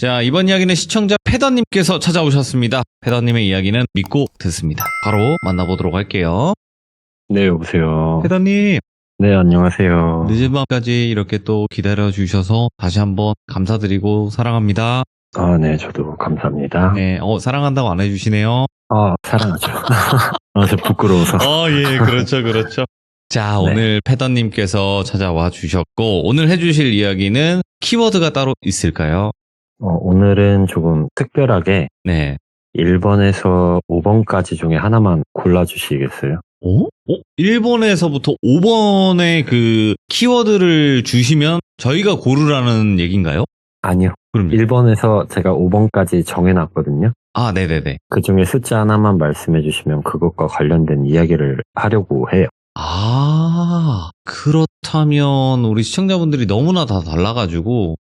자, 이번 이야기는 시청자 패더님께서 찾아오셨습니다. 패더님의 이야기는 믿고 듣습니다. 바로 만나보도록 할게요. 네, 여보세요. 패더님, 네, 안녕하세요. 늦은 밤까지 이렇게 또 기다려주셔서 다시 한번 감사드리고 사랑합니다. 아, 네, 저도 감사합니다. 네, 사랑한다고 안 해주시네요. 아, 사랑하죠. 아, 저 부끄러워서. 예, 그렇죠, 그렇죠. 자, 네. 오늘 패더님께서 찾아와 주셨고, 오늘 해주실 이야기는 키워드가 따로 있을까요? 오늘은 조금 특별하게 네. 1번에서 5번까지 중에 하나만 골라주시겠어요? 1번에서부터 5번의 그 키워드를 주시면 저희가 고르라는 얘기인가요? 아니요. 그럼요. 1번에서 제가 5번까지 정해놨거든요. 아, 네네네. 그 중에 숫자 하나만 말씀해 주시면 그것과 관련된 이야기를 하려고 해요. 아, 그렇다면 우리 시청자분들이 너무나 다 달라가지고,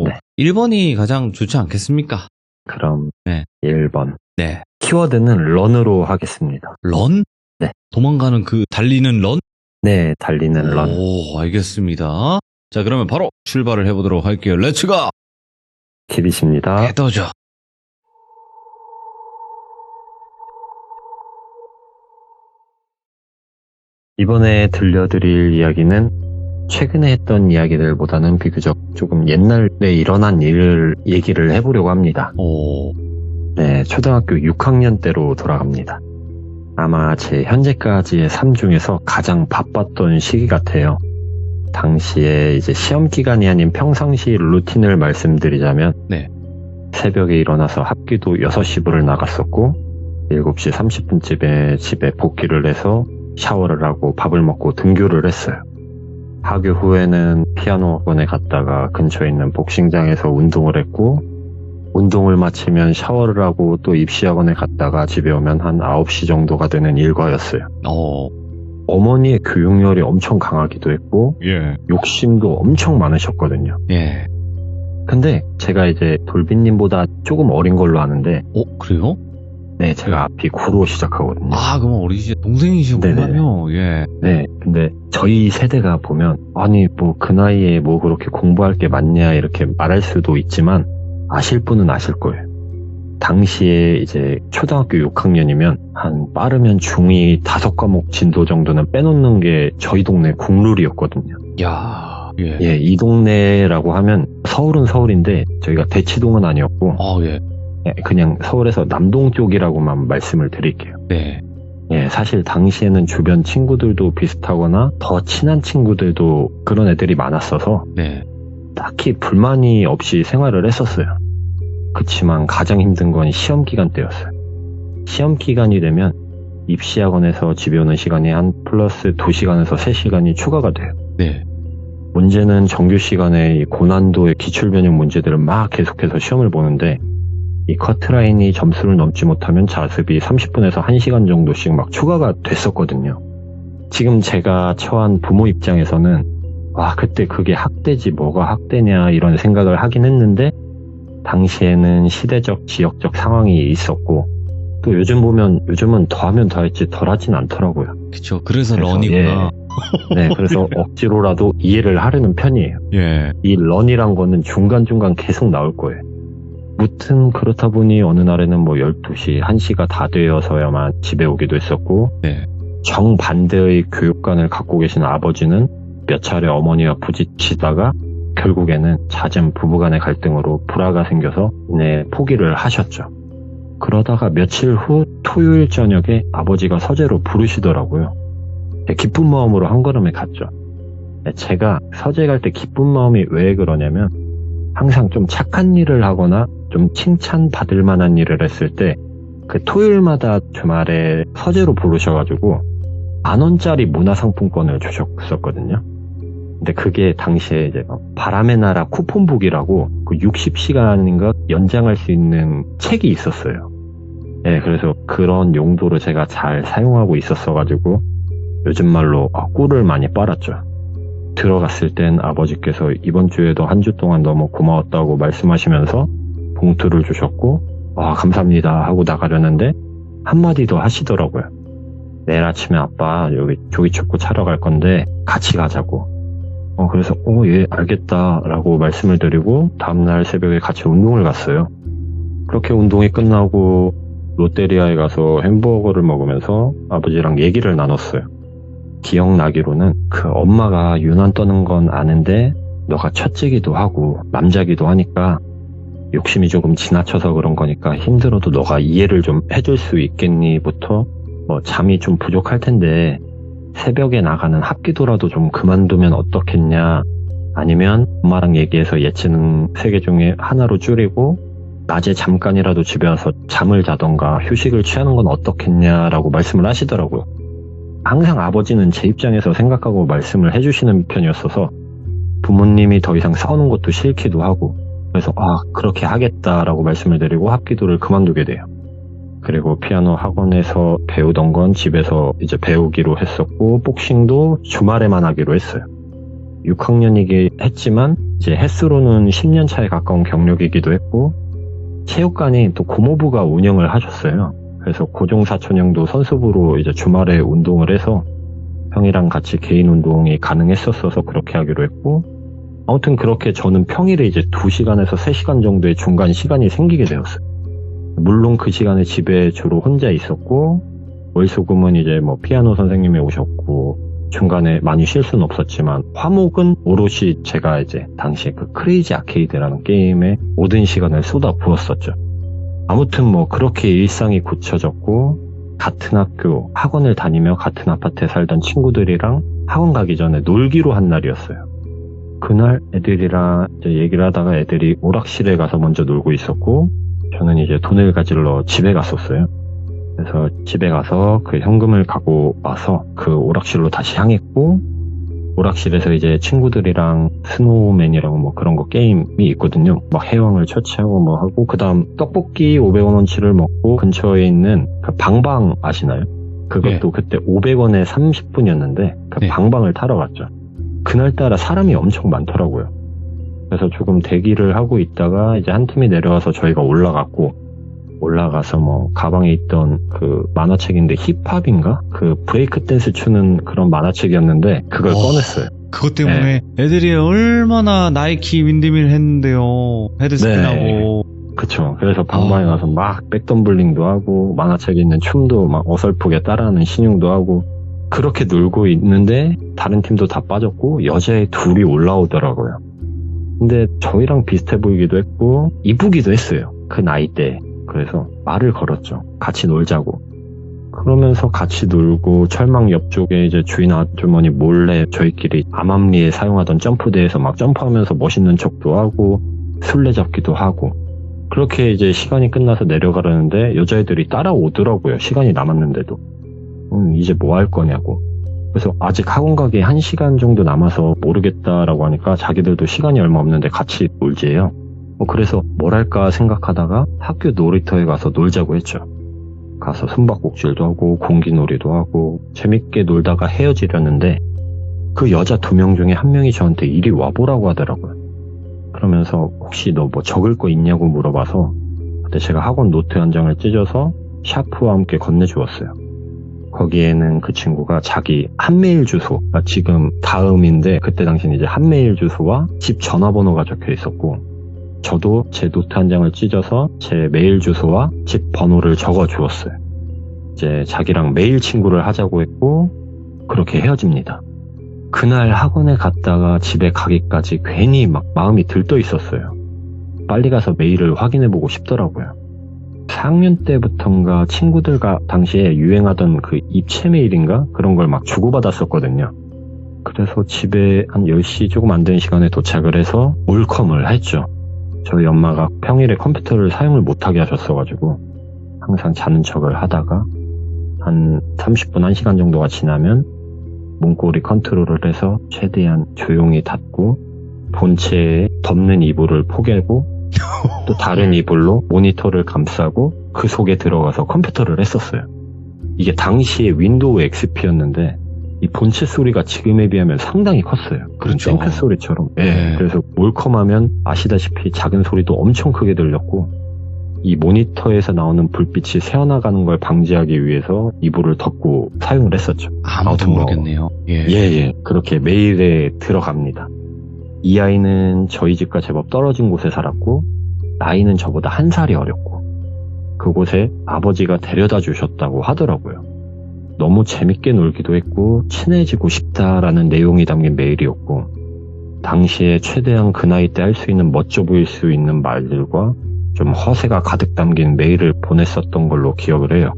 네. 1번이 가장 좋지 않겠습니까? 그럼 네. 1번. 네. 키워드는 런으로 하겠습니다. 런? 네. 도망가는 그 달리는 런? 네, 달리는 런. 오, 알겠습니다. 자, 그러면 바로 출발을 해보도록 할게요. 렛츠고! 집이십니다. 해더죠. 이번에 들려드릴 이야기는 최근에 했던 이야기들보다는 비교적 조금 옛날에 일어난 일을 얘기를 해보려고 합니다. 네, 초등학교 6학년 때로 돌아갑니다. 아마 제 현재까지의 삶 중에서 가장 바빴던 시기 같아요. 당시에 이제 시험 기간이 아닌 평상시 루틴을 말씀드리자면 네. 새벽에 일어나서 합기도 6시부를 나갔었고 7시 30분쯤에 집에 복귀를 해서 샤워를 하고 밥을 먹고 등교를 했어요. 하교 후에는 피아노 학원에 갔다가 근처에 있는 복싱장에서 운동을 했고 운동을 마치면 샤워를 하고 또 입시학원에 갔다가 집에 오면 한 9시 정도가 되는 일과였어요. 어머니의 교육열이 엄청 강하기도 했고 예. 욕심도 엄청 많으셨거든요. 예. 근데 제가 이제 돌빈님보다 조금 어린 걸로 아는데 그래요? 네, 제가 앞이 9로 시작하거든요. 아, 그럼 어리시 동생이시군요. 예. 네, 근데 저희 세대가 보면 아니 뭐 그 나이에 뭐 그렇게 공부할 게 많냐 이렇게 말할 수도 있지만 아실 분은 아실 거예요. 당시에 이제 초등학교 6학년이면 한 빠르면 중2 5과목 진도 정도는 빼놓는 게 저희 동네 국룰이었거든요. 야, 예. 예, 이 동네라고 하면 서울은 서울인데 저희가 대치동은 아니었고 예. 그냥 서울에서 남동 쪽이라고만 말씀을 드릴게요. 네. 예, 사실 당시에는 주변 친구들도 비슷하거나 더 친한 친구들도 그런 애들이 많았어서 네. 딱히 불만이 없이 생활을 했었어요. 그치만 가장 힘든 건 시험 기간 때였어요. 시험 기간이 되면 입시학원에서 집에 오는 시간이 한 플러스 2시간에서 3시간이 추가가 돼요. 네. 문제는 정규 시간에 이 고난도의 기출변형 문제들을 막 계속해서 시험을 보는데 이 커트라인이 점수를 넘지 못하면 자습이 30분에서 1시간 정도씩 막 추가가 됐었거든요. 지금 제가 처한 부모 입장에서는 와, 그때 그게 학대지 뭐가 학대냐 이런 생각을 하긴 했는데 당시에는 시대적 지역적 상황이 있었고 또 요즘 보면 요즘은 더하면 더했지 덜하진 않더라고요. 그쵸. 그래서 런이구나. 예. 네, 그래서 억지로라도 이해를 하려는 편이에요. 예. 이 런이란 거는 중간중간 계속 나올 거예요. 무튼 그렇다 보니 어느 날에는 뭐 12시, 1시가 다 되어서야만 집에 오기도 했었고 네. 정반대의 교육관을 갖고 계신 아버지는 몇 차례 어머니와 부딪히다가 결국에는 잦은 부부간의 갈등으로 불화가 생겨서 포기를 하셨죠. 그러다가 며칠 후 토요일 저녁에 아버지가 서재로 부르시더라고요. 기쁜 마음으로 한 걸음에 갔죠. 제가 서재 갈 때 기쁜 마음이 왜 그러냐면 항상 좀 착한 일을 하거나 좀 칭찬받을 만한 일을 했을 때 그 토요일마다 주말에 서재로 부르셔가지고 10,000원짜리 문화상품권을 주셨었거든요. 근데 그게 당시에 이제 바람의 나라 쿠폰북이라고 그 60시간인가 연장할 수 있는 책이 있었어요. 네, 그래서 그런 용도로 제가 잘 사용하고 있었어가지고 요즘 말로 꿀을 많이 빨았죠. 들어갔을 땐 아버지께서 이번 주에도 한 주 동안 너무 고마웠다고 말씀하시면서 봉투를 주셨고 감사합니다 하고 나가려는데 한마디 더 하시더라고요. 내일 아침에 아빠 여기 조기축구 차러 갈 건데 같이 가자고. 그래서 예, 알겠다라고 말씀을 드리고 다음날 새벽에 같이 운동을 갔어요. 그렇게 운동이 끝나고 롯데리아에 가서 햄버거를 먹으면서 아버지랑 얘기를 나눴어요. 기억나기로는 그 엄마가 유난 떠는 건 아는데 너가 첫째기도 하고 남자기도 하니까 욕심이 조금 지나쳐서 그런 거니까 힘들어도 너가 이해를 좀 해줄 수 있겠니?부터 잠이 좀 부족할 텐데 새벽에 나가는 합기도라도 좀 그만두면 어떻겠냐, 아니면 엄마랑 얘기해서 예체능 3개 중에 하나로 줄이고 낮에 잠깐이라도 집에 와서 잠을 자던가 휴식을 취하는 건 어떻겠냐라고 말씀을 하시더라고요. 항상 아버지는 제 입장에서 생각하고 말씀을 해주시는 편이었어서 부모님이 더 이상 싸우는 것도 싫기도 하고, 그래서 그렇게 하겠다라고 말씀을 드리고 합기도를 그만두게 돼요. 그리고 피아노 학원에서 배우던 건 집에서 이제 배우기로 했었고, 복싱도 주말에만 하기로 했어요. 6학년이긴 했지만 이제 횟수로는 10년 차에 가까운 경력이기도 했고, 체육관이 또 고모부가 운영을 하셨어요. 그래서 고종사촌 형도 선수부로 이제 주말에 운동을 해서 형이랑 같이 개인 운동이 가능했었어서 그렇게 하기로 했고, 아무튼 그렇게 저는 평일에 이제 2시간에서 3시간 정도의 중간 시간이 생기게 되었어요. 물론 그 시간에 집에 주로 혼자 있었고, 월수금은 이제 피아노 선생님이 오셨고, 중간에 많이 쉴 수는 없었지만, 화목은 오롯이 제가 이제 당시에 그 크레이지 아케이드라는 게임에 모든 시간을 쏟아 부었었죠. 아무튼 그렇게 일상이 굳혀졌고, 같은 학교, 학원을 다니며 같은 아파트에 살던 친구들이랑 학원 가기 전에 놀기로 한 날이었어요. 그날 애들이랑 이제 얘기를 하다가 애들이 오락실에 가서 먼저 놀고 있었고, 저는 이제 돈을 가지러 집에 갔었어요. 그래서 집에 가서 그 현금을 갖고 와서 그 오락실로 다시 향했고, 오락실에서 이제 친구들이랑 스노우맨이라고 그런 거 게임이 있거든요. 해왕을 처치하고 하고, 그 다음 떡볶이 500원어치를 먹고 근처에 있는 그 방방 아시나요? 그것도 그때 500원에 30분이었는데 그 방방을 타러 갔죠. 그날따라 사람이 엄청 많더라고요. 그래서 조금 대기를 하고 있다가 이제 한 팀이 내려와서 저희가 올라가서 가방에 있던 그 만화책인데 힙합인가? 그 브레이크 댄스 추는 그런 만화책이었는데 그걸 꺼냈어요. 그것 때문에 애들이 얼마나 나이키 윈드밀 했는데요. 헤드스핀하고. 그쵸. 그래서 방방에 가서 백덤블링도 하고 만화책에 있는 춤도 어설프게 따라하는 신용도 하고 그렇게 놀고 있는데 다른 팀도 다 빠졌고 여자애 둘이 올라오더라고요. 근데 저희랑 비슷해 보이기도 했고 이쁘기도 했어요. 그 나이대에. 그래서 말을 걸었죠. 같이 놀자고. 그러면서 같이 놀고 철망 옆쪽에 이제 주인 아주머니 몰래 저희끼리 암암리에 사용하던 점프대에서 점프하면서 멋있는 척도 하고 술래잡기도 하고, 그렇게 이제 시간이 끝나서 내려가려는데 여자애들이 따라오더라고요. 시간이 남았는데도. 이제 뭐 할 거냐고. 그래서 아직 학원 가기 1시간 정도 남아서 모르겠다라고 하니까 자기들도 시간이 얼마 없는데 같이 놀지예요. 그래서 뭘 할까 생각하다가 학교 놀이터에 가서 놀자고 했죠. 가서 숨바꼭질도 하고 공기놀이도 하고 재밌게 놀다가 헤어지려는데 그 여자 2명 중에 1명이 저한테 이리 와보라고 하더라고요. 그러면서 혹시 너 적을 거 있냐고 물어봐서 그때 제가 학원 노트 한 장을 찢어서 샤프와 함께 건네주었어요. 거기에는 그 친구가 자기 한메일 주소, 지금 다음인데 그때 당시는 이제 한메일 주소와 집 전화번호가 적혀 있었고, 저도 제 노트 한 장을 찢어서 제 메일 주소와 집 번호를 적어 주었어요. 이제 자기랑 메일 친구를 하자고 했고 그렇게 헤어집니다. 그날 학원에 갔다가 집에 가기까지 괜히 마음이 들떠 있었어요. 빨리 가서 메일을 확인해보고 싶더라고요. 4학년 때부터인가 친구들과 당시에 유행하던 그 입체 메일인가? 그런 걸 주고받았었거든요. 그래서 집에 한 10시 조금 안 되는 시간에 도착을 해서 몰컴을 했죠. 저희 엄마가 평일에 컴퓨터를 사용을 못하게 하셨어가지고 항상 자는 척을 하다가 한 30분, 1시간 정도가 지나면 문고리 컨트롤을 해서 최대한 조용히 닫고 본체에 덮는 이불을 포개고 또 다른 이불로 모니터를 감싸고 그 속에 들어가서 컴퓨터를 했었어요. 이게 당시에 윈도우 XP였는데 이 본체 소리가 지금에 비하면 상당히 컸어요. 그런 탱크 소리처럼. 그래서 몰컴하면 아시다시피 작은 소리도 엄청 크게 들렸고 이 모니터에서 나오는 불빛이 새어나가는 걸 방지하기 위해서 이불을 덮고 사용을 했었죠. 아무도 아무튼 뭐, 모르겠네요. 예. 예. 그렇게 메일에 들어갑니다. 이 아이는 저희 집과 제법 떨어진 곳에 살았고 나이는 저보다 1살이 어렸고 그곳에 아버지가 데려다 주셨다고 하더라고요. 너무 재밌게 놀기도 했고 친해지고 싶다라는 내용이 담긴 메일이었고 당시에 최대한 그 나이 때 할 수 있는 멋져 보일 수 있는 말들과 좀 허세가 가득 담긴 메일을 보냈었던 걸로 기억을 해요.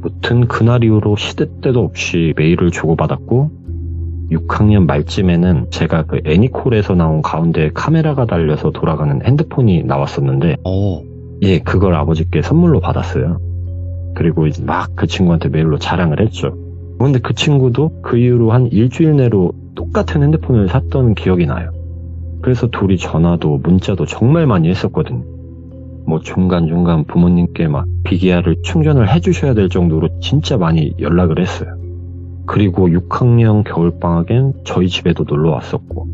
무튼 그날 이후로 시대 때도 없이 메일을 주고받았고 6학년 말쯤에는 제가 그 애니콜에서 나온 가운데 카메라가 달려서 돌아가는 핸드폰이 나왔었는데 예, 그걸 아버지께 선물로 받았어요. 그리고 이제 막 그 친구한테 메일로 자랑을 했죠. 근데 그 친구도 그 이후로 한 일주일 내로 똑같은 핸드폰을 샀던 기억이 나요. 그래서 둘이 전화도 문자도 정말 많이 했었거든요. 뭐 중간중간 부모님께 막 비기아를 충전을 해주셔야 될 정도로 진짜 많이 연락을 했어요. 그리고 6학년 겨울방학엔 저희 집에도 놀러 왔었고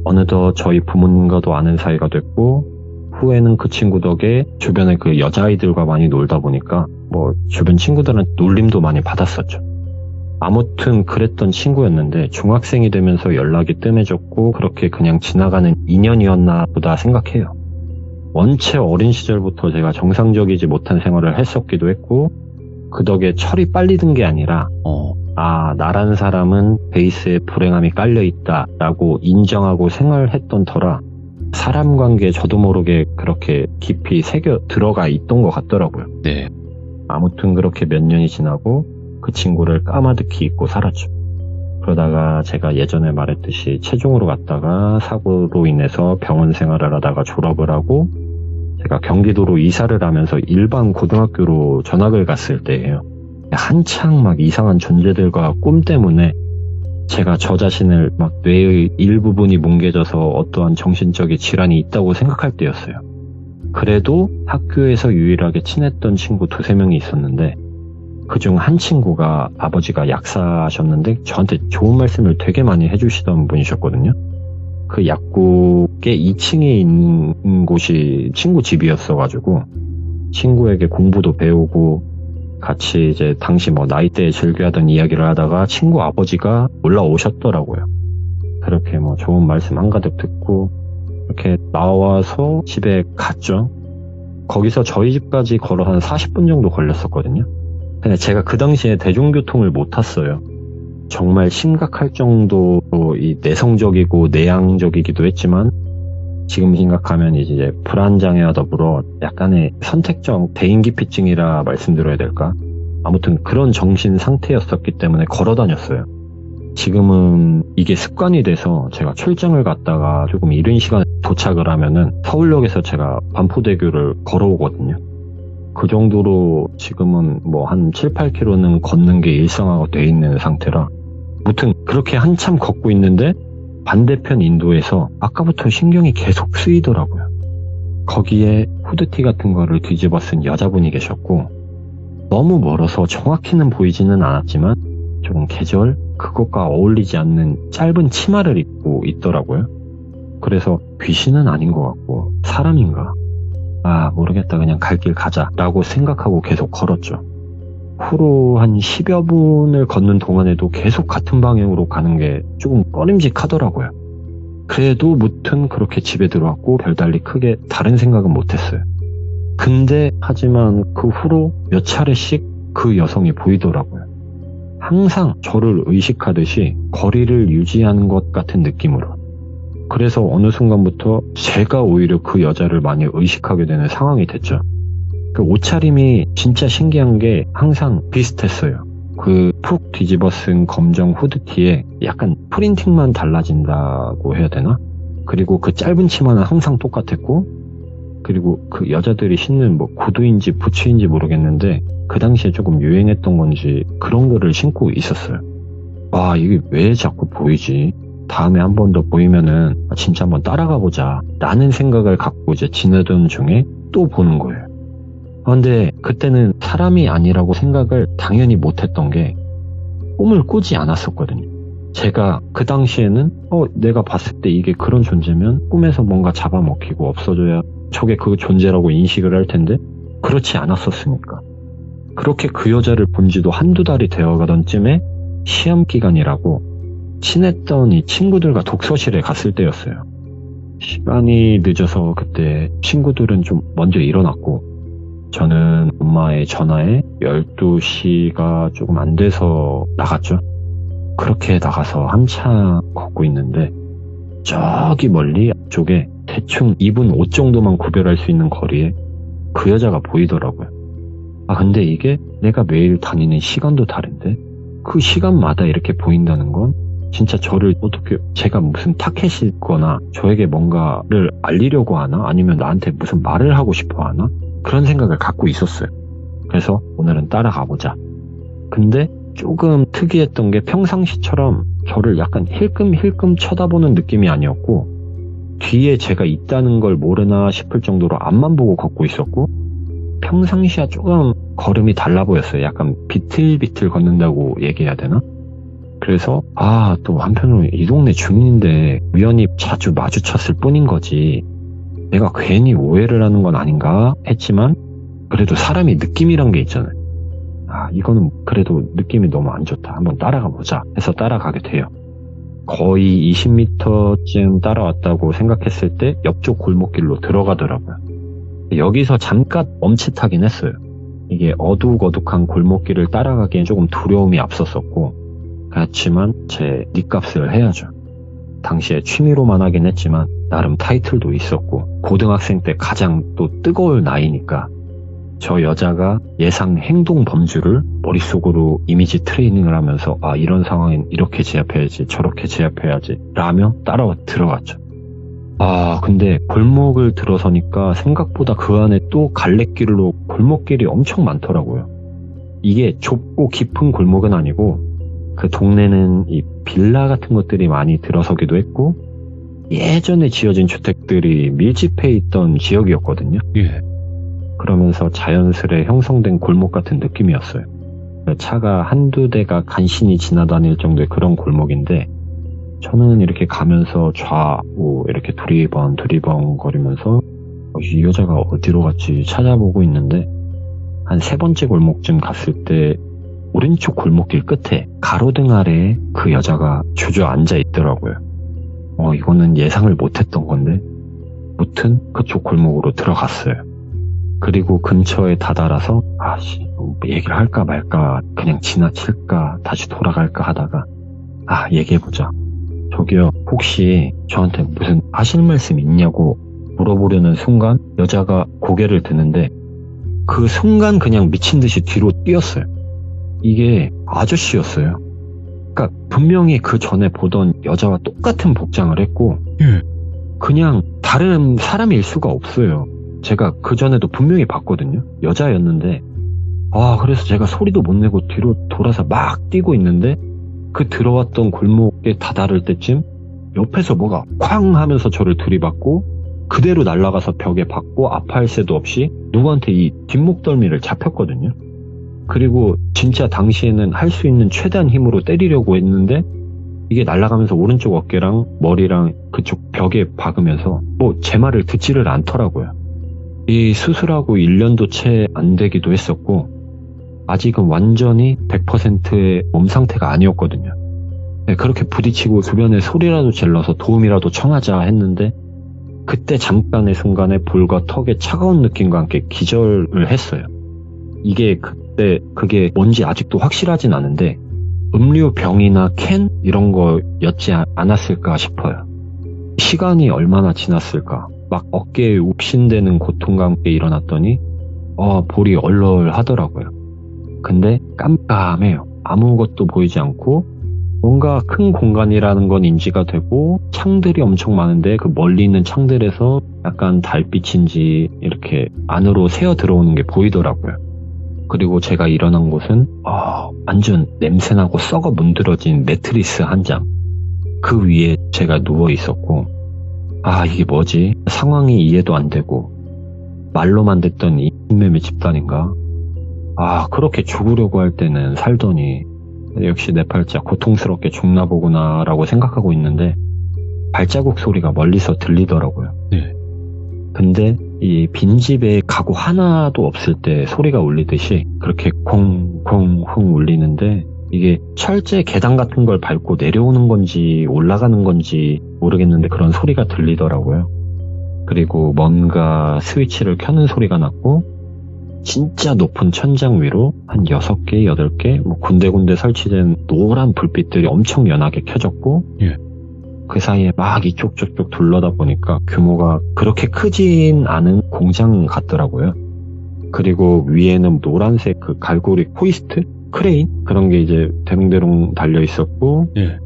어느덧 저희 부모님과도 아는 사이가 됐고 후에는 그 친구 덕에 주변에 그 여자아이들과 많이 놀다 보니까 뭐 주변 친구들한테 놀림도 많이 받았었죠. 아무튼 그랬던 친구였는데 중학생이 되면서 연락이 뜸해졌고 그렇게 그냥 지나가는 인연이었나 보다 생각해요. 원체 어린 시절부터 제가 정상적이지 못한 생활을 했었기도 했고 그 덕에 철이 빨리 든 게 아니라 나라는 사람은 베이스에 불행함이 깔려있다 라고 인정하고 생활했던 터라 사람 관계에 저도 모르게 그렇게 깊이 새겨 들어가 있던 것 같더라고요. 네. 아무튼 그렇게 몇 년이 지나고 그 친구를 까마득히 잊고 살았죠. 그러다가 제가 예전에 말했듯이 체중으로 갔다가 사고로 인해서 병원 생활을 하다가 졸업을 하고 제가 경기도로 이사를 하면서 일반 고등학교로 전학을 갔을 때예요. 한창 막 이상한 존재들과 꿈 때문에 제가 저 자신을 막 뇌의 일부분이 뭉개져서 어떠한 정신적인 질환이 있다고 생각할 때였어요. 그래도 학교에서 유일하게 친했던 친구 2-3명이 있었는데 그중 한 친구가 아버지가 약사하셨는데 저한테 좋은 말씀을 되게 많이 해주시던 분이셨거든요. 그 약국의 2층에 있는 곳이 친구 집이었어가지고 친구에게 공부도 배우고 같이 이제 당시 뭐 나이대에 즐겨하던 이야기를 하다가 친구 아버지가 올라오셨더라고요. 그렇게 뭐 좋은 말씀 한가득 듣고 이렇게 나와서 집에 갔죠. 거기서 저희 집까지 걸어 한 40분 정도 걸렸었거든요. 근데 제가 그 당시에 대중교통을 못 탔어요. 정말 심각할 정도로 이 내성적이고 내향적이기도 했지만 지금 생각하면 이제 불안장애와 더불어 약간의 선택적 대인기피증이라 말씀드려야 될까? 아무튼 그런 정신 상태였었기 때문에 걸어 다녔어요. 지금은 이게 습관이 돼서 제가 출장을 갔다가 조금 이른 시간에 도착을 하면은 서울역에서 제가 반포대교를 걸어오거든요. 그 정도로 지금은 뭐 한 7-8km는 걷는 게 일상화가 돼 있는 상태라 무튼 그렇게 한참 걷고 있는데 반대편 인도에서 아까부터 신경이 계속 쓰이더라고요. 거기에 후드티 같은 거를 뒤집어 쓴 여자분이 계셨고 너무 멀어서 정확히는 보이지는 않았지만 조금 계절 그것과 어울리지 않는 짧은 치마를 입고 있더라고요. 그래서 귀신은 아닌 것 같고 사람인가? 모르겠다 그냥 갈 길 가자 라고 생각하고 계속 걸었죠. 후로 한 10여 분을 걷는 동안에도 계속 같은 방향으로 가는 게 조금 꺼림직하더라고요. 그래도 무튼 그렇게 집에 들어왔고 별달리 크게 다른 생각은 못했어요. 근데 하지만 그 후로 몇 차례씩 그 여성이 보이더라고요. 항상 저를 의식하듯이 거리를 유지하는 것 같은 느낌으로. 그래서 어느 순간부터 제가 오히려 그 여자를 많이 의식하게 되는 상황이 됐죠. 그 옷차림이 진짜 신기한 게 항상 비슷했어요. 그 푹 뒤집어 쓴 검정 후드티에 약간 프린팅만 달라진다고 해야 되나? 그리고 그 짧은 치마는 항상 똑같았고 그리고 그 여자들이 신는 뭐 구두인지 부츠인지 모르겠는데 그 당시에 조금 유행했던 건지 그런 거를 신고 있었어요. 이게 왜 자꾸 보이지? 다음에 한 번 더 보이면은 진짜 한번 따라가 보자 라는 생각을 갖고 이제 지내던 중에 또 보는 거예요. 근데 그때는 사람이 아니라고 생각을 당연히 못했던 게 꿈을 꾸지 않았었거든요. 제가 그 당시에는 내가 봤을 때 이게 그런 존재면 꿈에서 뭔가 잡아먹히고 없어져야 저게 그 존재라고 인식을 할 텐데 그렇지 않았었으니까. 그렇게 그 여자를 본 지도 한두 달이 되어가던 쯤에 시험 기간이라고 친했던 이 친구들과 독서실에 갔을 때였어요. 시간이 늦어서 그때 친구들은 좀 먼저 일어났고 저는 엄마의 전화에 12시가 조금 안 돼서 나갔죠. 그렇게 나가서 한참 걷고 있는데 저기 멀리 앞쪽에 대충 입은 옷 정도만 구별할 수 있는 거리에 그 여자가 보이더라고요. 근데 이게 내가 매일 다니는 시간도 다른데 그 시간마다 이렇게 보인다는 건 진짜 저를 어떻게 제가 무슨 타켓이거나 저에게 뭔가를 알리려고 하나? 아니면 나한테 무슨 말을 하고 싶어 하나? 그런 생각을 갖고 있었어요. 그래서 오늘은 따라가보자. 근데 조금 특이했던 게 평상시처럼 저를 약간 힐끔힐끔 쳐다보는 느낌이 아니었고 뒤에 제가 있다는 걸 모르나 싶을 정도로 앞만 보고 걷고 있었고 평상시와 조금 걸음이 달라 보였어요. 약간 비틀비틀 걷는다고 얘기해야 되나? 그래서 또 한편으로 이 동네 주민인데 우연히 자주 마주쳤을 뿐인 거지 내가 괜히 오해를 하는 건 아닌가 했지만 그래도 사람이 느낌이란 게 있잖아요. 이거는 그래도 느낌이 너무 안 좋다. 한번 따라가 보자 해서 따라가게 돼요. 거의 20m쯤 따라왔다고 생각했을 때 옆쪽 골목길로 들어가더라고요. 여기서 잠깐 멈칫하긴 했어요. 이게 어둑어둑한 골목길을 따라가기엔 조금 두려움이 앞섰었고 그렇지만 제 닉값을 해야죠. 당시에 취미로만 하긴 했지만 나름 타이틀도 있었고 고등학생 때 가장 또 뜨거울 나이니까 저 여자가 예상 행동 범주를 머릿속으로 이미지 트레이닝을 하면서 이런 상황엔 이렇게 제압해야지 저렇게 제압해야지 라며 따라 들어갔죠. 근데 골목을 들어서니까 생각보다 그 안에 또 갈래길로 골목길이 엄청 많더라고요. 이게 좁고 깊은 골목은 아니고 그 동네는 이 빌라 같은 것들이 많이 들어서기도 했고 예전에 지어진 주택들이 밀집해 있던 지역이었거든요. 예. 그러면서 자연스레 형성된 골목 같은 느낌이었어요. 차가 한두 대가 간신히 지나다닐 정도의 그런 골목인데 저는 이렇게 가면서 좌우 이렇게 두리번 거리면서 이 여자가 어디로 갔지 찾아보고 있는데 한 세 번째 골목쯤 갔을 때 오른쪽 골목길 끝에 가로등 아래에 그 여자가 주저앉아 있더라고요. 이거는 예상을 못했던 건데 무튼 그쪽 골목으로 들어갔어요. 그리고 근처에 다다라서 얘기를 할까 말까 그냥 지나칠까 다시 돌아갈까 하다가 얘기해보자. 저기요 혹시 저한테 무슨 하실 말씀 있냐고 물어보려는 순간 여자가 고개를 드는데 그 순간 그냥 미친 듯이 뒤로 뛰었어요. 이게 아저씨였어요. 그러니까 분명히 그 전에 보던 여자와 똑같은 복장을 했고 그냥 다른 사람일 수가 없어요. 제가 그 전에도 분명히 봤거든요. 여자였는데 그래서 제가 소리도 못 내고 뒤로 돌아서 막 뛰고 있는데 그 들어왔던 골목에 다다를 때쯤 옆에서 뭐가 쾅 하면서 저를 들이받고 그대로 날아가서 벽에 박고 아파할 새도 없이 누구한테 이 뒷목덜미를 잡혔거든요. 그리고 진짜 당시에는 할 수 있는 최대한 힘으로 때리려고 했는데 이게 날아가면서 오른쪽 어깨랑 머리랑 그쪽 벽에 박으면서 제 말을 듣지를 않더라고요. 이 수술하고 1년도 채 안 되기도 했었고 아직은 완전히 100%의 몸 상태가 아니었거든요. 그렇게 부딪히고 주변에 소리라도 질러서 도움이라도 청하자 했는데 그때 잠깐의 순간에 볼과 턱에 차가운 느낌과 함께 기절을 했어요. 이게 그때 그게 뭔지 아직도 확실하진 않은데 음료병이나 캔 이런 거였지 않았을까 싶어요. 시간이 얼마나 지났을까. 막 어깨에 욱신대는 고통과 함께 일어났더니 볼이 얼얼하더라고요. 근데 깜깜해요. 아무것도 보이지 않고 뭔가 큰 공간이라는 건 인지가 되고 창들이 엄청 많은데 그 멀리 있는 창들에서 약간 달빛인지 이렇게 안으로 새어 들어오는 게 보이더라고요. 그리고 제가 일어난 곳은 완전 냄새나고 썩어 문드러진 매트리스 한 장. 그 위에 제가 누워 있었고 이게 뭐지? 상황이 이해도 안 되고 말로만 듣던 이 인매매 집단인가? 그렇게 죽으려고 할 때는 살더니 역시 내 팔자 고통스럽게 죽나 보구나 라고 생각하고 있는데 발자국 소리가 멀리서 들리더라고요. 네. 근데 이 빈집에 가구 하나도 없을 때 소리가 울리듯이 그렇게 콩콩콩 울리는데, 이게 철제 계단 같은 걸 밟고 내려오는 건지 올라가는 건지 모르겠는데 그런 소리가 들리더라고요. 그리고 뭔가 스위치를 켜는 소리가 났고, 진짜 높은 천장 위로 한 6개, 8개 뭐 군데군데 설치된 노란 불빛들이 엄청 연하게 켜졌고, 예. 그 사이에 막 이쪽 저쪽 둘러다 보니까 규모가 그렇게 크진 않은 공장 같더라고요. 그리고 위에는 노란색 그 갈고리 호이스트? 크레인? 그런 게 이제 대롱대롱 달려 있었고, 예.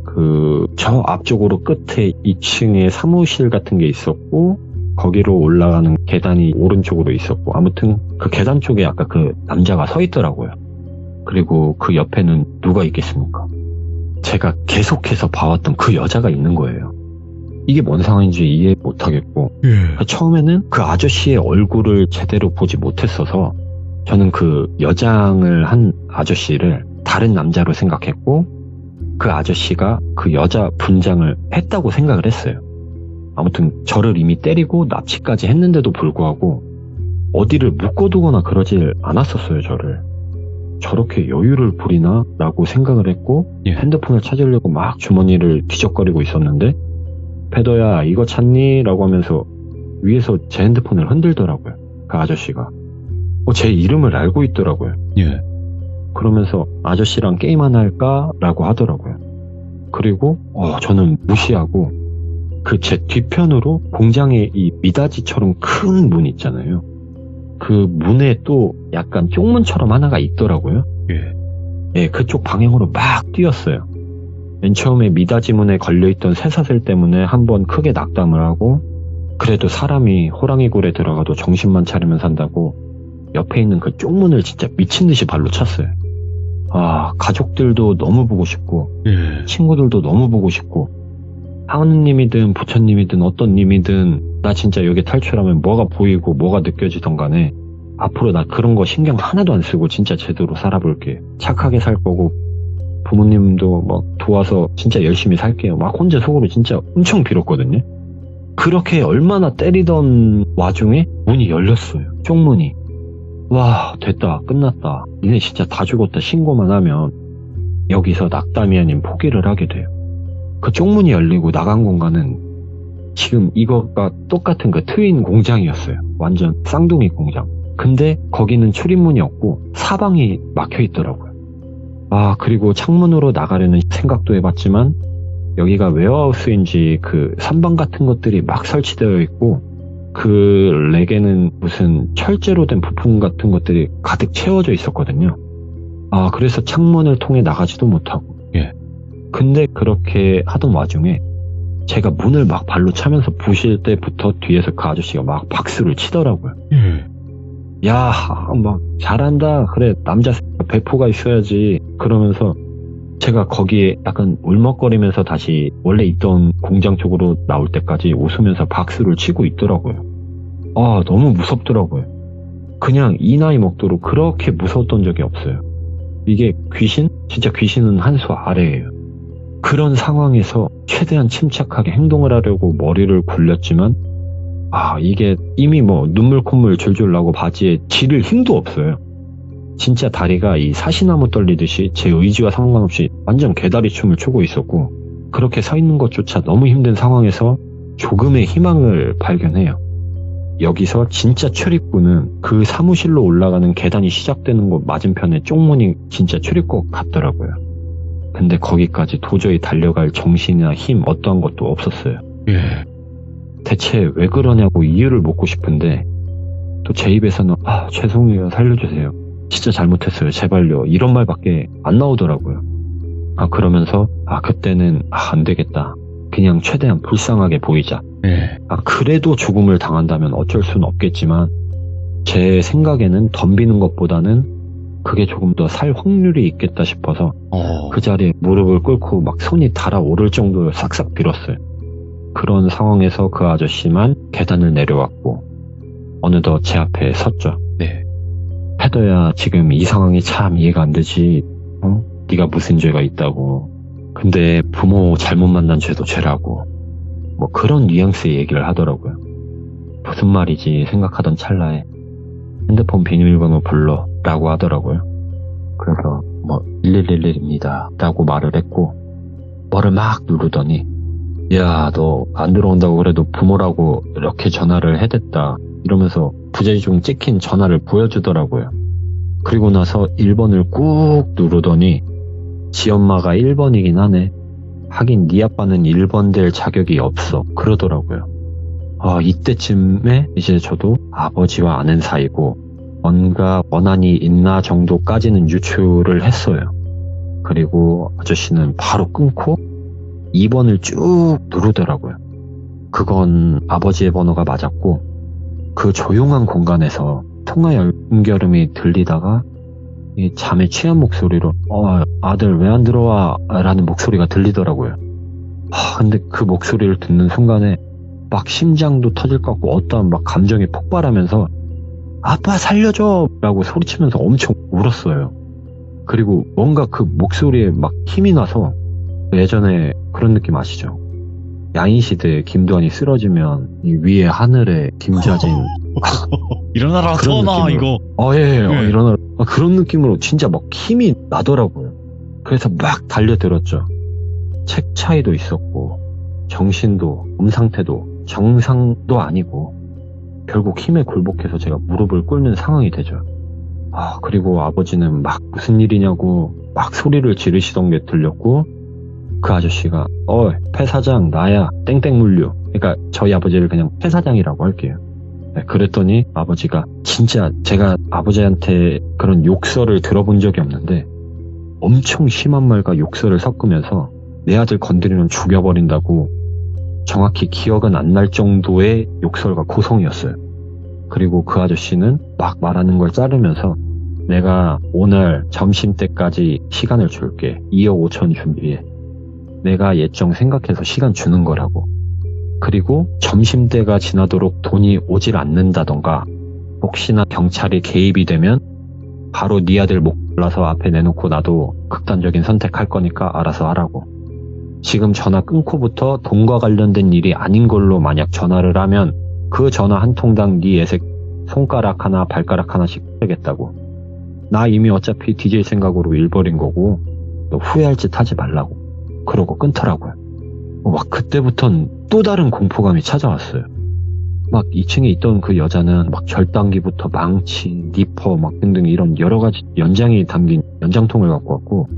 저 앞쪽으로 끝에 2층에 사무실 같은 게 있었고, 거기로 올라가는 계단이 오른쪽으로 있었고, 아무튼 그 계단 쪽에 아까 그 남자가 서 있더라고요. 그리고 그 옆에는 누가 있겠습니까? 제가 계속해서 봐왔던 그 여자가 있는 거예요. 이게 뭔 상황인지 이해 못하겠고, 처음에는 그 아저씨의 얼굴을 제대로 보지 못했어서 저는 그 여장을 한 아저씨를 다른 남자로 생각했고, 그 아저씨가 그 여자 분장을 했다고 생각을 했어요. 아무튼 저를 이미 때리고 납치까지 했는데도 불구하고 어디를 묶어두거나 그러질 않았었어요. 저를 저렇게 여유를 부리나 라고 생각을 했고, 예. 핸드폰을 찾으려고 막 주머니를 뒤적거리고 있었는데, 페더야 이거 찾니? 라고 하면서 위에서 제 핸드폰을 흔들더라고요. 그 아저씨가 제 이름을 알고 있더라고요. 예. 그러면서 아저씨랑 게임 하나 할까? 라고 하더라고요. 그리고 저는 무시하고 그 제 뒤편으로 공장에 이 미닫이처럼 큰 문 있잖아요. 그 문에 또 약간 쪽문처럼 하나가 있더라고요. 예, 그쪽 방향으로 막 뛰었어요. 맨 처음에 미닫이 문에 걸려있던 쇠사슬 때문에 한번 크게 낙담을 하고, 그래도 사람이 호랑이 굴에 들어가도 정신만 차리면 산다고 옆에 있는 그 쪽문을 진짜 미친 듯이 발로 찼어요. 가족들도 너무 보고 싶고, 예. 친구들도 너무 보고 싶고, 하느님이든 부처님이든 어떤 님이든 나 진짜 여기 탈출하면 뭐가 보이고 뭐가 느껴지던 간에 앞으로 나 그런 거 신경 하나도 안 쓰고 진짜 제대로 살아볼게. 착하게 살 거고 부모님도 막 도와서 진짜 열심히 살게요. 막 혼자 속으로 진짜 엄청 빌었거든요. 그렇게 얼마나 때리던 와중에 문이 열렸어요. 쪽문이. 와, 됐다, 끝났다, 니네 진짜 다 죽었다 신고만 하면 여기서 낙담이 아닌 포기를 하게 돼요. 그 쪽문이 열리고 나간 공간은 지금 이거가 똑같은 그 트윈 공장이었어요. 완전 쌍둥이 공장. 근데 거기는 출입문이 없고 사방이 막혀 있더라고요. 그리고 창문으로 나가려는 생각도 해봤지만 여기가 웨어하우스인지 그 선반 같은 것들이 막 설치되어 있고, 그 렉에는 무슨 철제로 된 부품 같은 것들이 가득 채워져 있었거든요. 그래서 창문을 통해 나가지도 못하고. 예. 근데 그렇게 하던 와중에 제가 문을 막 발로 차면서 부실 때부터 뒤에서 그 아저씨가 막 박수를 치더라고요. 야, 막 잘한다. 그래, 남자 배포가 있어야지. 그러면서 제가 거기에 약간 울먹거리면서 다시 원래 있던 공장 쪽으로 나올 때까지 웃으면서 박수를 치고 있더라고요. 너무 무섭더라고요. 그냥 이 나이 먹도록 그렇게 무서웠던 적이 없어요. 이게 귀신? 진짜 귀신은 한 수 아래예요. 그런 상황에서 최대한 침착하게 행동을 하려고 머리를 굴렸지만 이게 이미 뭐 눈물 콧물 줄줄 나고 바지에 지를 힘도 없어요. 진짜 다리가 이 사시나무 떨리듯이 제 의지와 상관없이 완전 개다리 춤을 추고 있었고, 그렇게 서 있는 것조차 너무 힘든 상황에서 조금의 희망을 발견해요. 여기서 진짜 출입구는 그 사무실로 올라가는 계단이 시작되는 곳 맞은편에 쪽문이 진짜 출입구 같더라고요. 근데 거기까지 도저히 달려갈 정신이나 힘 어떠한 것도 없었어요. 예. 대체 왜 그러냐고 이유를 묻고 싶은데 또 제 입에서는 죄송해요, 살려주세요, 진짜 잘못했어요, 제발요, 이런 말밖에 안 나오더라고요. 그러면서 그때는 안 되겠다, 그냥 최대한 불쌍하게 보이자. 예. 그래도 죽음을 당한다면 어쩔 수는 없겠지만 제 생각에는 덤비는 것보다는 그게 조금 더 살 확률이 있겠다 싶어서 그 자리에 무릎을 꿇고 막 손이 달아오를 정도로 싹싹 빌었어요. 그런 상황에서 그 아저씨만 계단을 내려왔고 어느덧 제 앞에 섰죠. 네. 페더야, 지금 이 상황이 참 이해가 안 되지. 네가 무슨 죄가 있다고. 근데 부모 잘못 만난 죄도 죄라고. 뭐 그런 뉘앙스의 얘기를 하더라고요. 무슨 말이지 생각하던 찰나에 핸드폰 비밀번호 불러 라고 하더라고요. 그래서 1111입니다 라고 말을 했고 뭐를 막 누르더니 야, 너 안 들어온다고 그래도 부모라고 이렇게 전화를 해댔다 이러면서 부재중 찍힌 전화를 보여주더라고요. 그리고 나서 1번을 꾹 누르더니 지 엄마가 1번이긴 하네. 하긴 네 아빠는 1번 될 자격이 없어 그러더라고요. 이때쯤에 이제 저도 아버지와 아는 사이고 뭔가 원한이 있나 정도까지는 유추를 했어요. 그리고 아저씨는 바로 끊고 2번을 쭉 누르더라고요. 그건 아버지의 번호가 맞았고 그 조용한 공간에서 통화 연결음이 들리다가 이 잠에 취한 목소리로 아들 왜 안 들어와? 라는 목소리가 들리더라고요. 근데 그 목소리를 듣는 순간에 막 심장도 터질 것 같고 어떠한 막 감정이 폭발하면서 아빠 살려줘! 라고 소리치면서 엄청 울었어요. 그리고 뭔가 그 목소리에 막 힘이 나서 예전에 그런 느낌 아시죠? 야인시대에 김두한이 쓰러지면 이 위에 하늘에 김자진 일어나라 그런 서원아 느낌으로. 이거. 예. 일어나. 그런 느낌으로 진짜 막 힘이 나더라고요. 그래서 막 달려들었죠. 책 차이도 있었고 정신도 몸상태도 정상도 아니고 결국 힘에 굴복해서 제가 무릎을 꿇는 상황이 되죠. 그리고 아버지는 막 무슨 일이냐고 막 소리를 지르시던 게 들렸고 그 아저씨가 폐사장 나야 땡땡물류. 그러니까 저희 아버지를 그냥 폐사장이라고 할게요. 그랬더니 아버지가 진짜 제가 아버지한테 그런 욕설을 들어본 적이 없는데 엄청 심한 말과 욕설을 섞으면서 내 아들 건드리면 죽여버린다고 정확히 기억은 안 날 정도의 욕설과 고성이었어요. 그리고 그 아저씨는 막 말하는 걸 자르면서 내가 오늘 점심때까지 시간을 줄게. 2억 5천 준비해. 내가 예정 생각해서 시간 주는 거라고. 그리고 점심때가 지나도록 돈이 오질 않는다던가 혹시나 경찰이 개입이 되면 바로 네 아들 목 골라서 앞에 내놓고 나도 극단적인 선택할 거니까 알아서 하라고. 지금 전화 끊고부터 돈과 관련된 일이 아닌 걸로 만약 전화를 하면 그 전화 한 통당 네 애색 손가락 하나 발가락 하나씩 떼겠다고. 나 이미 어차피 뒤질 생각으로 일버린 거고 너 후회할 짓 하지 말라고. 그러고 끊더라고요. 막 그때부턴 또 다른 공포감이 찾아왔어요. 막 2층에 있던 그 여자는 막 절단기부터 망치, 니퍼 막 등등 이런 여러 가지 연장이 담긴 연장통을 갖고 왔고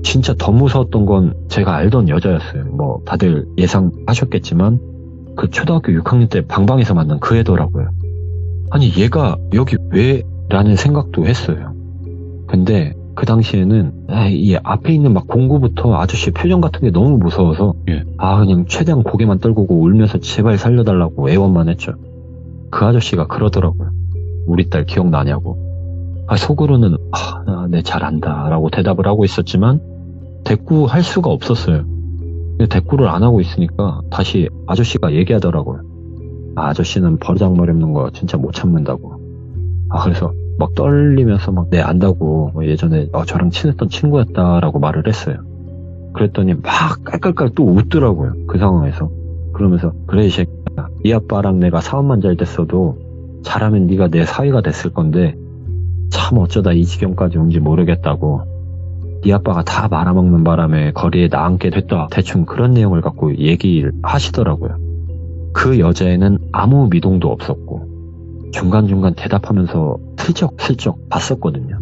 진짜 더 무서웠던 건 제가 알던 여자였어요. 뭐 다들 예상하셨겠지만 그 초등학교 6학년 때 방방에서 만난 그 애더라고요. 아니 얘가 여기 왜? 라는 생각도 했어요. 근데 그 당시에는 이 앞에 있는 막 공구부터 아저씨 표정 같은 게 너무 무서워서 그냥 최대한 고개만 떨구고 울면서 제발 살려달라고 애원만 했죠. 그 아저씨가 그러더라고요. 우리 딸 기억나냐고. 속으로는 네 잘 안다 라고 대답을 하고 있었지만 대꾸할 수가 없었어요. 대꾸를 안 하고 있으니까 다시 아저씨가 얘기하더라고요. 아저씨는 버르장머리 없는 거 진짜 못 참는다고. 그래서 막 떨리면서 막 네 안다고 예전에 저랑 친했던 친구였다라고 말을 했어요. 그랬더니 막 깔깔깔 또 웃더라고요. 그 상황에서. 그러면서 그래 이 새끼야, 네 아빠랑 내가 사업만 잘 됐어도 잘하면 네가 내 사위가 됐을 건데 참 어쩌다 이 지경까지 온지 모르겠다고. 네 아빠가 다 말아먹는 바람에 거리에 나앉게 됐다. 대충 그런 내용을 갖고 얘기를 하시더라고요. 그 여자애는 아무 미동도 없었고 중간중간 대답하면서 슬쩍슬쩍 봤었거든요.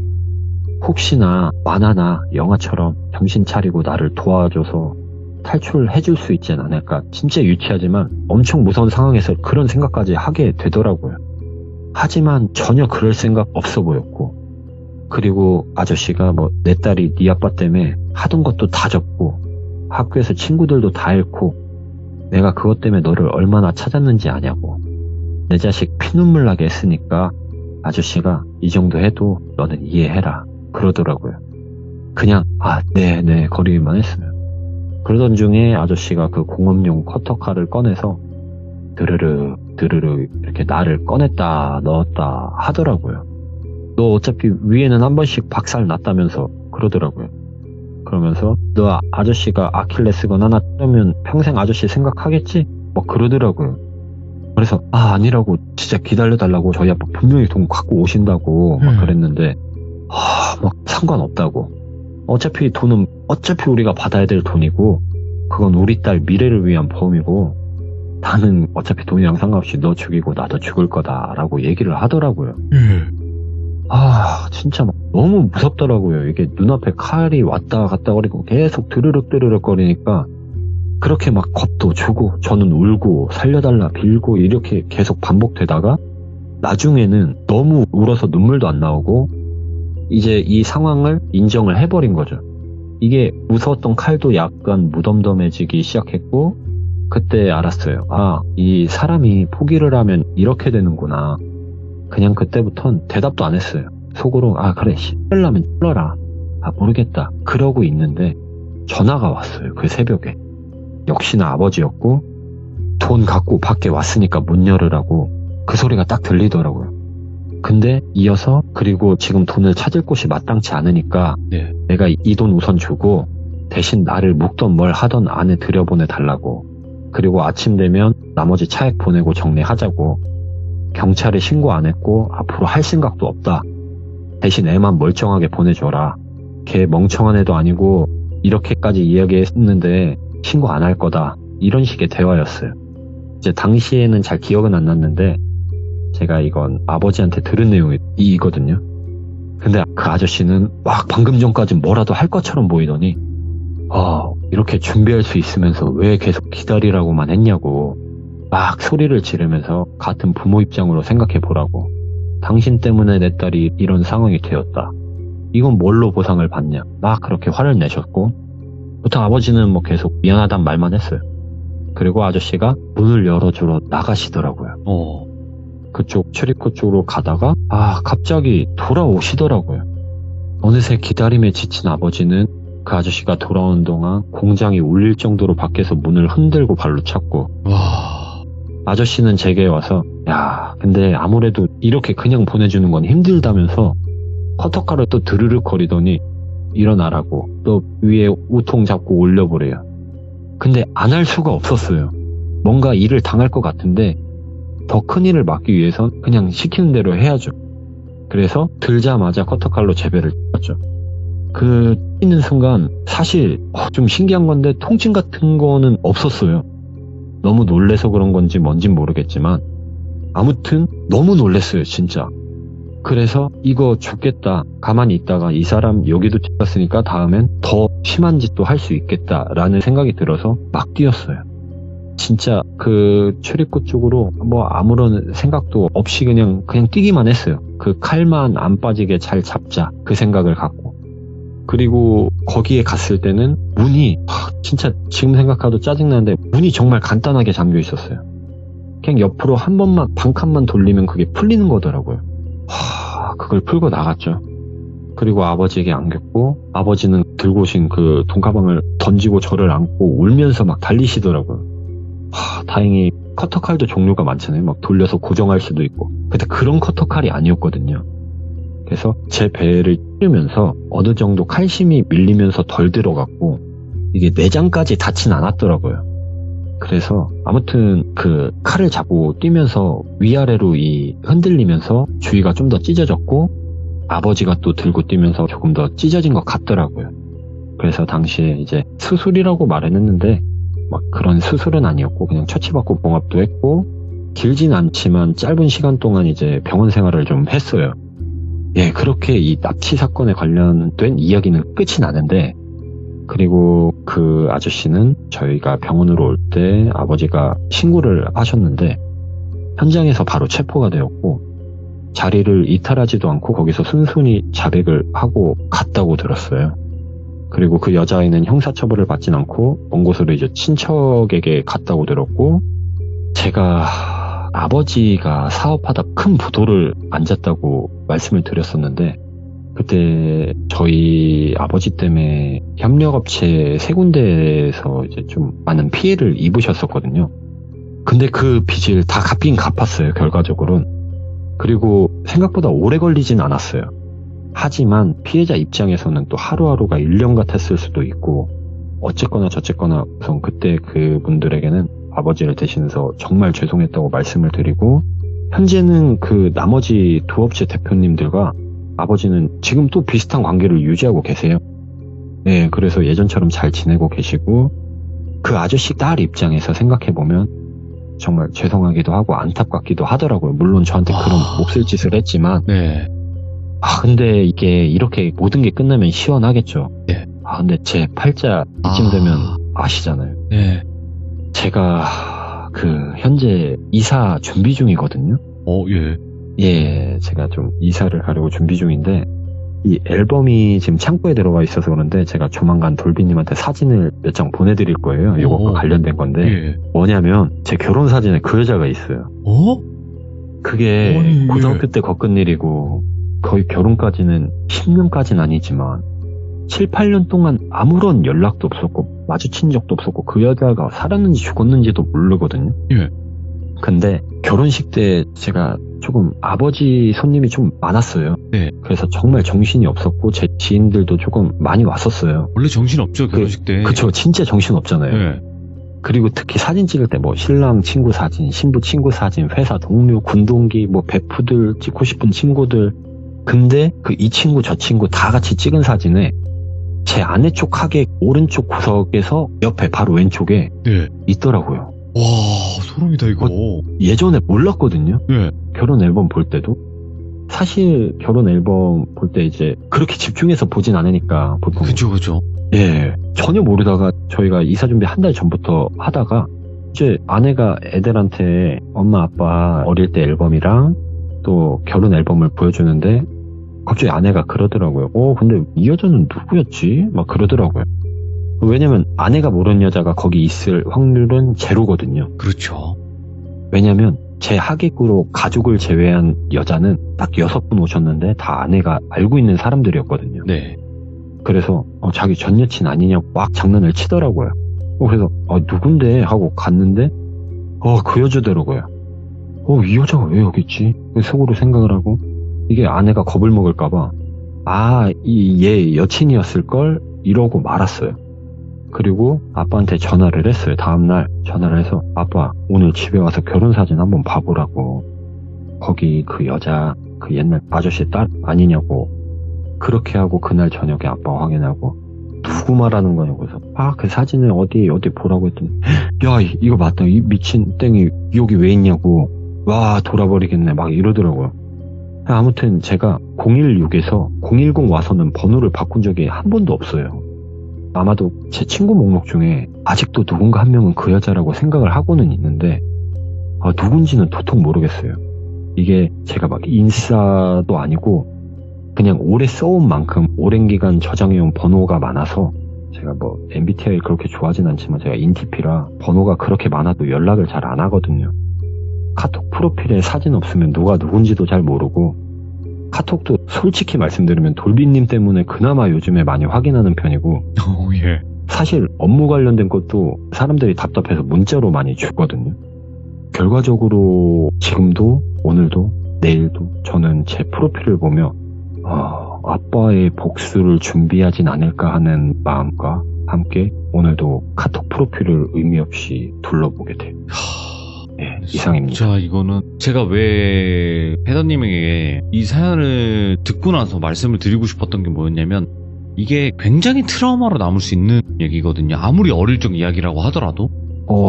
혹시나 만화나 영화처럼 정신 차리고 나를 도와줘서 탈출해줄 수 있지 않을까. 진짜 유치하지만 엄청 무서운 상황에서 그런 생각까지 하게 되더라고요. 하지만 전혀 그럴 생각 없어 보였고 그리고 아저씨가 내 딸이 네 아빠 때문에 하던 것도 다 접고 학교에서 친구들도 다 잃고 내가 그것 때문에 너를 얼마나 찾았는지 아냐고. 내 자식 피눈물 나게 했으니까 아저씨가 이 정도 해도 너는 이해해라 그러더라고요. 그냥 네 거리기만 했어요. 그러던 중에 아저씨가 그 공업용 커터칼을 꺼내서 드르르 이렇게 나를 꺼냈다 넣었다 하더라고요. 너 어차피 위에는 한 번씩 박살 났다면서 그러더라고요. 그러면서 너 아저씨가 아킬레스건 하나 떼면 평생 아저씨 생각하겠지? 그러더라고요. 그래서 아니라고 진짜 기다려달라고 저희 아빠 분명히 돈 갖고 오신다고 막 그랬는데 막 상관없다고. 어차피 돈은 어차피 우리가 받아야 될 돈이고 그건 우리 딸 미래를 위한 보험이고 나는 어차피 돈이랑 상관없이 너 죽이고 나도 죽을 거다라고 얘기를 하더라고요. 진짜 막 너무 무섭더라고요. 이게 눈앞에 칼이 왔다 갔다 거리고 계속 드르륵 드르륵 거리니까 그렇게 막 겁도 주고 저는 울고 살려달라 빌고 이렇게 계속 반복되다가 나중에는 너무 울어서 눈물도 안 나오고 이제 이 상황을 인정을 해버린 거죠. 이게 무서웠던 칼도 약간 무덤덤해지기 시작했고 그때 알았어요. 이 사람이 포기를 하면 이렇게 되는구나. 그냥 그때부턴 대답도 안 했어요. 속으로 그래 찔러면 찔러라. 모르겠다. 그러고 있는데 전화가 왔어요. 그 새벽에. 역시나 아버지였고 돈 갖고 밖에 왔으니까 문 열으라고 그 소리가 딱 들리더라고요. 근데 이어서 그리고 지금 돈을 찾을 곳이 마땅치 않으니까 내가 이 돈 우선 주고 대신 나를 묵던 뭘 하던 안에 들여보내달라고. 그리고 아침 되면 나머지 차액 보내고 정리하자고. 경찰에 신고 안 했고 앞으로 할 생각도 없다. 대신 애만 멀쩡하게 보내줘라. 걔 멍청한 애도 아니고 이렇게까지 이야기했는데 신고 안 할 거다. 이런 식의 대화였어요. 이제 당시에는 잘 기억은 안 났는데 제가 이건 아버지한테 들은 내용이거든요. 근데 그 아저씨는 막 방금 전까지 뭐라도 할 것처럼 보이더니 이렇게 준비할 수 있으면서 왜 계속 기다리라고만 했냐고 막 소리를 지르면서 같은 부모 입장으로 생각해 보라고. 당신 때문에 내 딸이 이런 상황이 되었다. 이건 뭘로 보상을 받냐. 막 그렇게 화를 내셨고 보통 아버지는 뭐 계속 미안하단 말만 했어요. 그리고 아저씨가 문을 열어주러 나가시더라고요. 그쪽 출입구 쪽으로 가다가 갑자기 돌아오시더라고요. 어느새 기다림에 지친 아버지는 그 아저씨가 돌아오는 동안 공장이 울릴 정도로 밖에서 문을 흔들고 발로 찼고 아저씨는 제게 와서 근데 아무래도 이렇게 그냥 보내주는 건 힘들다면서 커터칼을 또 드르륵 거리더니 일어나라고 또 위에 우통 잡고 올려보래요. 근데 안 할 수가 없었어요. 뭔가 일을 당할 것 같은데 더 큰 일을 막기 위해선 그냥 시키는 대로 해야죠. 그래서 들자마자 커터칼로 재배를 쳤죠. 그 뛰는 순간 사실 좀 신기한 건데 통증 같은 거는 없었어요. 너무 놀래서 그런 건지 뭔진 모르겠지만 아무튼 너무 놀랬어요 진짜. 그래서 이거 죽겠다. 가만히 있다가 이 사람 여기도 찍었으니까 다음엔 더 심한 짓도 할 수 있겠다라는 생각이 들어서 막 뛰었어요. 진짜 그 출입구 쪽으로 뭐 아무런 생각도 없이 그냥 뛰기만 했어요. 그 칼만 안 빠지게 잘 잡자 그 생각을 갖고. 그리고 거기에 갔을 때는 문이 진짜 지금 생각해도 짜증나는데 문이 정말 간단하게 잠겨 있었어요. 그냥 옆으로 한 번만 반칸만 돌리면 그게 풀리는 거더라고요. 그걸 풀고 나갔죠. 그리고 아버지에게 안겼고 아버지는 들고 오신 그 돈가방을 던지고 저를 안고 울면서 막 달리시더라고요. 다행히 커터칼도 종류가 많잖아요. 막 돌려서 고정할 수도 있고. 근데 그런 커터칼이 아니었거든요. 그래서 제 배를 찌르면서 어느 정도 칼심이 밀리면서 덜 들어갔고 이게 내장까지 닿진 않았더라고요. 그래서 아무튼 그 칼을 잡고 뛰면서 위아래로 흔들리면서 주위가 좀 더 찢어졌고 아버지가 또 들고 뛰면서 조금 더 찢어진 것 같더라고요. 그래서 당시에 이제 수술이라고 말은 했는데 막 그런 수술은 아니었고 그냥 처치받고 봉합도 했고 길진 않지만 짧은 시간 동안 이제 병원 생활을 좀 했어요. 그렇게 이 납치 사건에 관련된 이야기는 끝이 나는데 그리고 그 아저씨는 저희가 병원으로 올 때 아버지가 신고를 하셨는데 현장에서 바로 체포가 되었고 자리를 이탈하지도 않고 거기서 순순히 자백을 하고 갔다고 들었어요. 그리고 그 여자아이는 형사처벌을 받진 않고 먼 곳으로 이제 친척에게 갔다고 들었고 제가 아버지가 사업하다 큰 부도를 앉았다고 말씀을 드렸었는데 그때 저희 아버지 때문에 협력업체 3군데에서 이제 좀 많은 피해를 입으셨었거든요. 근데 그 빚을 다 갚긴 갚았어요, 결과적으로는. 그리고 생각보다 오래 걸리진 않았어요. 하지만 피해자 입장에서는 또 하루하루가 1년 같았을 수도 있고 어쨌거나 저쨌거나 우선 그때 그분들에게는 아버지를 대신해서 정말 죄송했다고 말씀을 드리고, 현재는 그 나머지 두 업체 대표님들과 아버지는 지금 또 비슷한 관계를 유지하고 계세요. 네, 그래서 예전처럼 잘 지내고 계시고, 그 아저씨 딸 입장에서 생각해보면 정말 죄송하기도 하고 안타깝기도 하더라고요. 물론 저한테 그런 몹쓸 짓을 했지만, 네. 근데 이게 이렇게 모든 게 끝나면 시원하겠죠. 네. 근데 제 팔자 이쯤 되면 아시잖아요. 네. 제가 현재 이사 준비 중이거든요. 예. 예, 제가 좀 이사를 가려고 준비 중인데, 이 앨범이 지금 창고에 들어가 있어서 그런데 제가 조만간 돌비님한테 사진을 몇 장 보내드릴 거예요. 이거과 관련된 건데, 예. 뭐냐면 제 결혼 사진에 그 여자가 있어요. 그게 아니, 고등학교 때 겪은 일이고, 거의 결혼까지는 10년까지는 아니지만 7, 8년 동안 아무런 연락도 없었고 마주친 적도 없었고 그 여자가 살았는지 죽었는지도 모르거든요. 예. 근데 결혼식 때 제가 조금 아버지 손님이 좀 많았어요. 네. 그래서 정말 정신이 없었고 제 지인들도 조금 많이 왔었어요. 원래 정신 없죠, 결혼식 때. 그쵸, 진짜 정신 없잖아요. 네. 그리고 특히 사진 찍을 때 신랑 친구 사진, 신부 친구 사진, 회사 동료, 군동기, 베프들, 찍고 싶은 친구들. 근데 이 친구 저 친구 다 같이 찍은 사진에 제 아내 쪽 하객 오른쪽 구석에서 옆에 바로 왼쪽에 네. 있더라고요. 와, 소름이다, 이거. 예전에 몰랐거든요. 네. 결혼 앨범 볼 때도. 사실 결혼 앨범 볼 때 이제 그렇게 집중해서 보진 않으니까 보통. 그죠. 예. 전혀 모르다가 저희가 이사 준비 한 달 전부터 하다가 이제 아내가 애들한테 엄마 아빠 어릴 때 앨범이랑 또 결혼 앨범을 보여주는데 갑자기 아내가 그러더라고요. 근데 이 여자는 누구였지? 막 그러더라고요. 왜냐면 아내가 모르는 여자가 거기 있을 확률은 제로거든요. 그렇죠. 왜냐면 제 하객으로 가족을 제외한 여자는 딱 6분 오셨는데 다 아내가 알고 있는 사람들이었거든요. 네. 그래서 자기 전 여친 아니냐고 막 장난을 치더라고요. 그래서 누군데? 하고 갔는데 그 여자더라고요. 이 여자가 왜 여기 있지? 속으로 생각을 하고 이게 아내가 겁을 먹을까봐 얘 여친이었을걸? 이러고 말았어요. 그리고 아빠한테 전화를 했어요. 다음날 전화를 해서 아빠 오늘 집에 와서 결혼사진 한번 봐보라고. 거기 그 여자 그 옛날 아저씨 딸 아니냐고. 그렇게 하고 그날 저녁에 아빠 확인하고 누구 말하는 거냐고 해서 그 사진을 어디 보라고 했더니 야 이거 맞다. 이 미친 땡이 여기 왜 있냐고. 와 돌아버리겠네 막 이러더라고요. 아무튼 제가 016에서 010 와서는 번호를 바꾼 적이 한 번도 없어요. 아마도 제 친구 목록 중에 아직도 누군가 한 명은 그 여자라고 생각을 하고는 있는데 누군지는 도통 모르겠어요. 이게 제가 막 인싸도 아니고 그냥 오래 써온 만큼 오랜 기간 저장해온 번호가 많아서 제가 MBTI 그렇게 좋아하진 않지만 제가 인티피라 번호가 그렇게 많아도 연락을 잘 안 하거든요. 카톡 프로필에 사진 없으면 누가 누군지도 잘 모르고 카톡도 솔직히 말씀드리면 돌비님 때문에 그나마 요즘에 많이 확인하는 편이고 예. 사실 업무 관련된 것도 사람들이 답답해서 문자로 많이 주거든요. 결과적으로 지금도 오늘도 내일도 저는 제 프로필을 보며 아빠의 복수를 준비하진 않을까 하는 마음과 함께 오늘도 카톡 프로필을 의미 없이 둘러보게 돼요. 네, 이상입니다. 자, 이거는 제가 왜 패더님에게 이 사연을 듣고 나서 말씀을 드리고 싶었던 게 뭐였냐면 이게 굉장히 트라우마로 남을 수 있는 얘기거든요. 아무리 어릴 적 이야기라고 하더라도.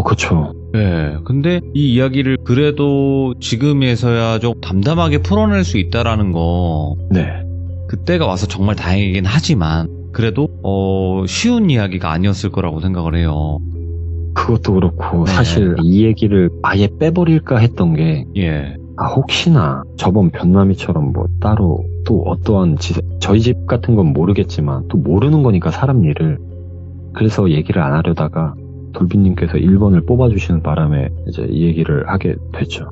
그쵸. 네. 근데 이 이야기를 그래도 지금에서야 좀 담담하게 풀어낼 수 있다라는 거. 네. 그때가 와서 정말 다행이긴 하지만 그래도 쉬운 이야기가 아니었을 거라고 생각을 해요. 그것도 그렇고 네. 사실 이 얘기를 아예 빼버릴까 했던 게 혹시나 저번 변남이처럼 따로 또 어떠한 저희 집 같은 건 모르겠지만 또 모르는 거니까 사람 일을 그래서 얘기를 안 하려다가 돌비님께서 1번을 뽑아주시는 바람에 이제 이 얘기를 하게 됐죠.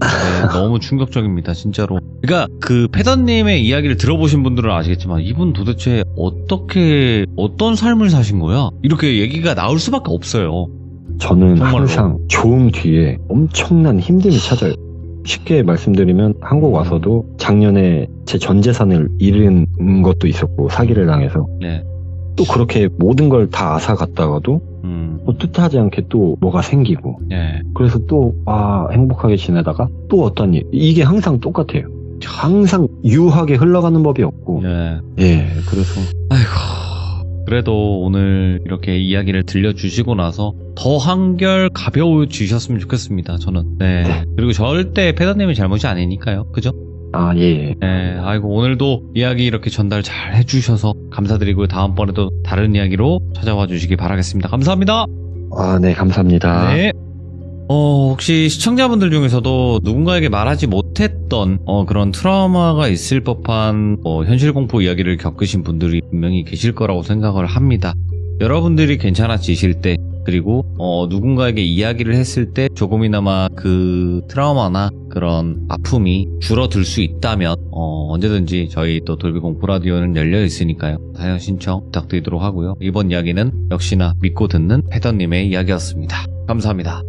네, 너무 충격적입니다, 진짜로. 그러니까 그 패더님의 이야기를 들어보신 분들은 아시겠지만 이분 도대체 어떤 삶을 사신 거야? 이렇게 얘기가 나올 수밖에 없어요. 저는 정말로. 항상 좋음 뒤에 엄청난 힘듦이 찾아요. 쉽게 말씀드리면 한국 와서도 작년에 제 전 재산을 잃은 것도 있었고 사기를 당해서 네. 또 그렇게 모든 걸 다 앗아갔다가도 뜻하지 않게 또 뭐가 생기고 예. 그래서 또 행복하게 지내다가 또 어떤 일 이게 항상 똑같아요. 항상 유하게 흘러가는 법이 없고 예. 그래서 아이고. 그래도 오늘 이렇게 이야기를 들려주시고 나서 더 한결 가벼워지셨으면 좋겠습니다. 저는. 네. 그리고 절대 패더님의 잘못이 아니니까요. 그죠? 예. 네. 아이고 오늘도 이야기 이렇게 전달 잘 해주셔서 감사드리고요. 다음번에도 다른 이야기로 찾아와 주시기 바라겠습니다. 감사합니다. 네, 감사합니다. 네. 혹시 시청자분들 중에서도 누군가에게 말하지 못했던 그런 트라우마가 있을 법한 현실 공포 이야기를 겪으신 분들이 분명히 계실 거라고 생각을 합니다. 여러분들이 괜찮아지실 때 그리고 누군가에게 이야기를 했을 때 조금이나마 그 트라우마나 그런 아픔이 줄어들 수 있다면 언제든지 저희 또 돌비 공포 라디오는 열려 있으니까요. 사연 신청 부탁드리도록 하고요. 이번 이야기는 역시나 믿고 듣는 패더님의 이야기였습니다. 감사합니다.